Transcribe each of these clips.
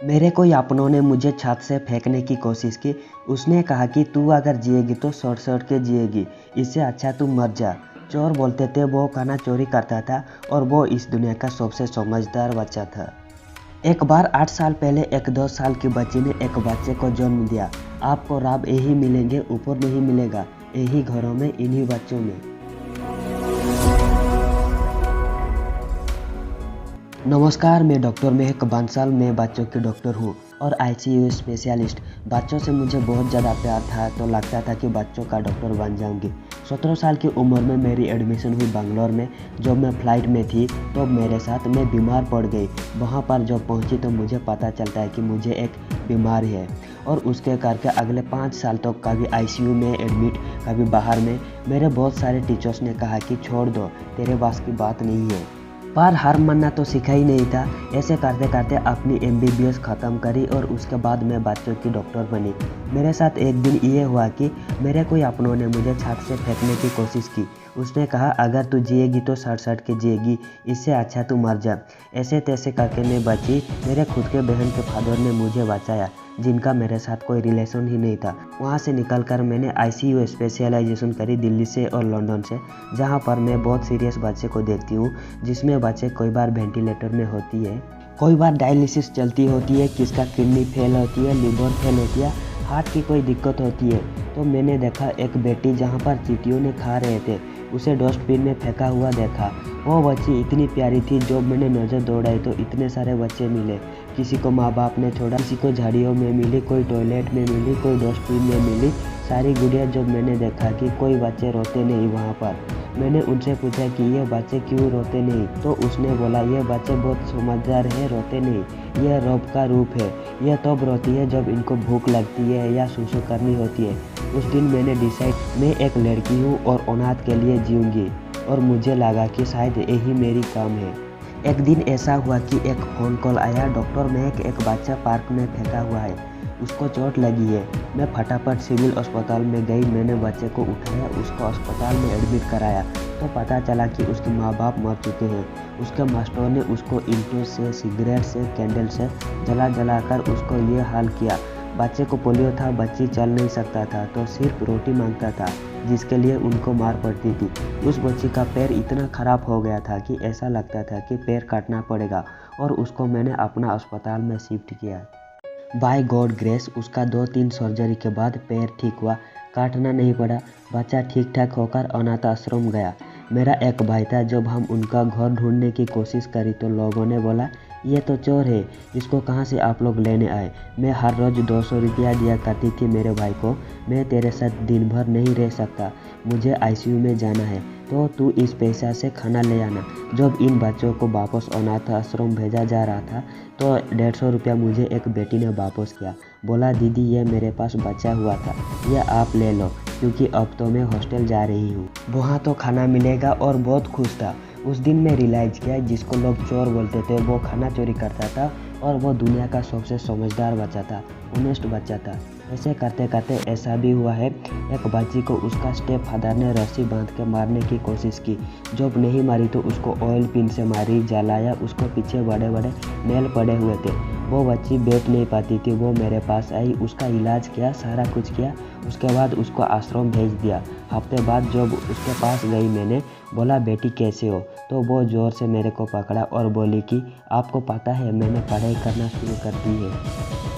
मेरे कोई अपनों ने मुझे छत से फेंकने की कोशिश की। उसने कहा कि तू अगर जिएगी तो सड़-सड़ के जिएगी, इससे अच्छा तू मर जा। चोर बोलते थे वो खाना चोरी करता था और वो इस दुनिया का सबसे समझदार बच्चा था। एक बार 8 साल पहले एक 2 साल की बच्ची ने एक बच्चे को जन्म दिया। आपको रब यही मिलेंगे, ऊपर नहीं मिलेगा, यही घरों में, इन्हीं बच्चों में। नमस्कार, मैं डॉक्टर मेहक बंसल, मैं बच्चों की डॉक्टर हूँ और आईसीयू स्पेशलिस्ट। बच्चों से मुझे बहुत ज़्यादा प्यार था तो लगता था कि बच्चों का डॉक्टर बन जाऊंगी। 17 साल की उम्र में मेरी एडमिशन हुई बंगलोर में। जब मैं फ़्लाइट में थी तो मेरे साथ मैं बीमार पड़ गई। वहाँ पर जब पहुँची तो मुझे पता चलता है कि मुझे एक बीमारी है और उसके करके अगले 5 साल तक कभी आईसीयू में एडमिट, कभी बाहर में। मेरे बहुत सारे टीचर्स ने कहा कि छोड़ दो, तेरे बस की बात नहीं है। पर हार मानना तो सीखा ही नहीं था। ऐसे करते करते अपनी एमबीबीएस ख़त्म करी और उसके बाद मैं बच्चों की डॉक्टर बनी। मेरे साथ एक दिन ये हुआ कि मेरे कोई अपनों ने मुझे छत से फेंकने की कोशिश की। उसने कहा अगर तू जिएगी तो सड़-सड़ के जिएगी, इससे अच्छा तू मर जा। ऐसे तैसे करके मैं बची। मेरे खुद के बहन के फादर ने मुझे बचाया, जिनका मेरे साथ कोई रिलेशन ही नहीं था। वहाँ से निकलकर मैंने आईसीयू स्पेशलाइजेशन करी दिल्ली से और लंदन से, जहाँ पर मैं बहुत सीरियस बच्चे को देखती हूँ, जिसमें बच्चे कई बार वेंटिलेटर में होती है, कई बार डायलिसिस चलती होती है, किसका किडनी फेल होती है, लिवर फेल होती है, हार्ट की कोई दिक्कत होती है। तो मैंने देखा एक बेटी जहाँ पर चींटियों ने खा रहे थे, उसे डस्टबिन में फेंका हुआ देखा। वो बच्ची इतनी प्यारी थी, जब मैंने नज़र दौड़ाई तो इतने सारे बच्चे मिले। किसी को माँ बाप ने छोड़ा, किसी को झाड़ियों में मिली, कोई टॉयलेट में मिली, कोई डस्टबिन में मिली। सारी गुड़िया जब मैंने देखा कि कोई बच्चे रोते नहीं वहाँ पर, मैंने उनसे पूछा कि ये बच्चे क्यों रोते नहीं, तो उसने बोला ये बच्चे बहुत समझदार हैं, रोते नहीं, यह रब का रूप है, यह तब रोती है जब इनको भूख लगती है या सुसु करनी होती है। उस दिन मैंने डिसाइड मैं एक लड़की हूँ और अनाथ के लिए जीऊँगी और मुझे लगा कि शायद यही मेरी काम है। एक दिन ऐसा हुआ कि एक फ़ोन कॉल आया, डॉक्टर मेहक एक बच्चा पार्क में फेंका हुआ है, उसको चोट लगी है। मैं फटाफट सिविल अस्पताल में गई, मैंने बच्चे को उठाया, उसको अस्पताल में एडमिट कराया तो पता चला कि उसके माँ बाप मर चुके हैं। उसके मास्टर ने उसको ईंटों से, सिगरेट से, कैंडल से जला कर उसको ये हाल किया। बच्चे को पोलियो था, बच्ची चल नहीं सकता था तो सिर्फ रोटी मांगता था, जिसके लिए उनको मार पड़ती थी। उस बच्ची का पैर इतना ख़राब हो गया था कि ऐसा लगता था कि पैर काटना पड़ेगा और उसको मैंने अपना अस्पताल में शिफ्ट किया। बाय गॉड ग्रेस उसका 2-3 सर्जरी के बाद पैर ठीक हुआ, काटना नहीं पड़ा। बच्चा ठीक ठाक होकर अनाथ आश्रम गया। मेरा एक भाई था, जब हम उनका घर ढूंढने की कोशिश करी तो लोगों ने बोला ये तो चोर है, इसको कहाँ से आप लोग लेने आए। मैं हर रोज़ 200 रुपया दिया करती थी मेरे भाई को, मैं तेरे साथ दिन भर नहीं रह सकता, मुझे आईसीयू में जाना है, तो तू इस पैसा से खाना ले आना। जब इन बच्चों को वापस अनाथ आश्रम भेजा जा रहा था तो 150 रुपया मुझे एक बेटी ने वापस किया। बोला दीदी ये मेरे पास बचा हुआ था, ये आप ले लो, क्योंकि अब तो मैं हॉस्टल जा रही हूँ, वहाँ तो खाना मिलेगा, और बहुत खुश था। उस दिन मैं रियलाइज़ किया जिसको लोग चोर बोलते थे वो खाना चोरी करता था और वो दुनिया का सबसे समझदार बच्चा था, ऑनेस्ट बच्चा था। ऐसे करते करते ऐसा भी हुआ है, एक बच्ची को उसका स्टेप फादर ने रस्सी बांध के मारने की कोशिश की। जब नहीं मारी तो उसको ऑयल पिन से मारी, जलाया, उसको पीछे बड़े बड़े नेल पड़े हुए थे। वो बच्ची बैठ नहीं पाती थी, वो मेरे पास आई, उसका इलाज किया, सारा कुछ किया, उसके बाद उसको आश्रम भेज दिया। हफ्ते बाद जब उसके पास गई मैंने बोला बेटी कैसे हो, तो वो ज़ोर से मेरे को पकड़ा और बोली कि आपको पता है मैंने पढ़ाई करना शुरू कर दी है।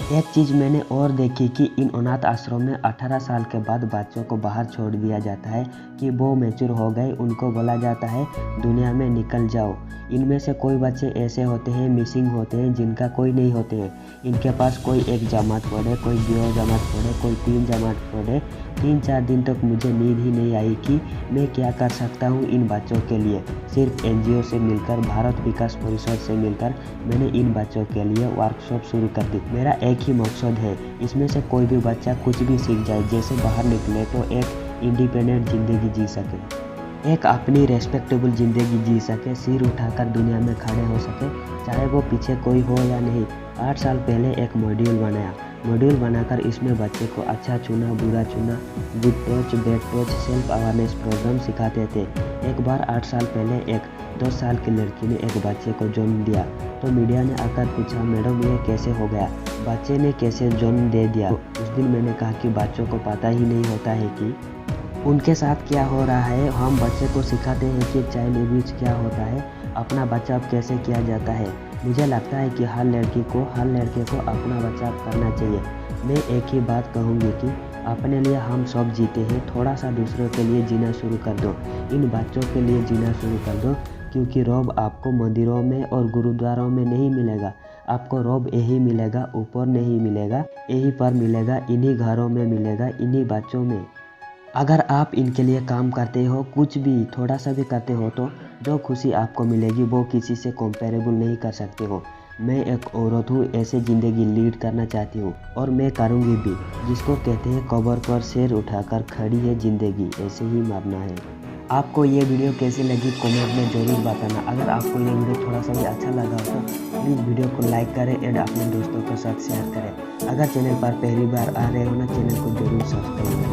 एक चीज़ मैंने और देखी कि इन अनाथ आश्रम में 18 साल के बाद बच्चों को बाहर छोड़ दिया जाता है कि वो मैच्योर हो गए, उनको बोला जाता है दुनिया में निकल जाओ। इनमें से कोई बच्चे ऐसे होते हैं, मिसिंग होते हैं, जिनका कोई नहीं होते हैं। इनके पास कोई 1 जमात पढ़े, कोई 2 जमात पढ़े, कोई 3 जमात पढ़े। 3-4 दिन तक मुझे नींद ही नहीं आई कि मैं क्या कर सकता हूँ इन बच्चों के लिए। सिर्फ एनजीओ से मिलकर, भारत विकास परिषद से मिलकर मैंने इन बच्चों के लिए वर्कशॉप शुरू कर दी। मेरा एक ही मकसद है, इसमें से कोई भी बच्चा कुछ भी सीख जाए, जैसे बाहर निकले तो एक इंडिपेंडेंट ज़िंदगी जी सके, एक अपनी रेस्पेक्टेबल ज़िंदगी जी सके, सिर उठाकर दुनिया में खड़े हो सके, चाहे वो पीछे कोई हो या नहीं। 8 साल पहले एक मॉड्यूल बनाया, मॉड्यूल बनाकर इसमें बच्चे को अच्छा चुना, बुरा चुना, good touch, bad touch, self awareness programme सिखाते थे। एक बार 8 साल पहले एक 10 साल की लड़की ने एक बच्चे को जन्म दिया तो मीडिया ने आकर पूछा, मैडम ये कैसे हो गया, बच्चे ने कैसे जन्म दे दिया। उस दिन मैंने कहा कि बच्चों को पता ही नहीं होता है कि उनके साथ क्या हो रहा है। हम बच्चे को सिखाते हैं कि चाइल्ड एब्यूज क्या होता है, अपना बचाव कैसे किया जाता है। मुझे लगता है कि हर लड़के को अपना बचाव करना चाहिए। मैं एक ही बात कहूँगी कि अपने लिए हम सब जीते हैं, थोड़ा सा दूसरों के लिए जीना शुरू कर दो, इन बच्चों के लिए जीना शुरू कर दो, क्योंकि रौब आपको मंदिरों में और गुरुद्वारों में नहीं मिलेगा। आपको रौब यही मिलेगा, ऊपर नहीं मिलेगा, यहीं पर मिलेगा, इन्हीं घरों में मिलेगा, इन्हीं बच्चों में। अगर आप इनके लिए काम करते हो, कुछ भी थोड़ा सा भी करते हो, तो जो खुशी आपको मिलेगी वो किसी से कंपेरेबल नहीं कर सकते हो। मैं एक औरत हूँ, ऐसे ज़िंदगी लीड करना चाहती हूँ और मैं करूँगी भी। जिसको कहते हैं कब्र पर सिर उठाकर खड़ी है ज़िंदगी, ऐसे ही मरना है। आपको ये वीडियो कैसी लगी कमेंट में ज़रूर बताना। अगर आपको ये वीडियो थोड़ा सा भी अच्छा लगा हो तो प्लीज़ वीडियो को लाइक करें एंड अपने दोस्तों के साथ शेयर करें। अगर चैनल पर पहली बार आ रहे हो ना, चैनल को जरूर सब्सक्राइब करें।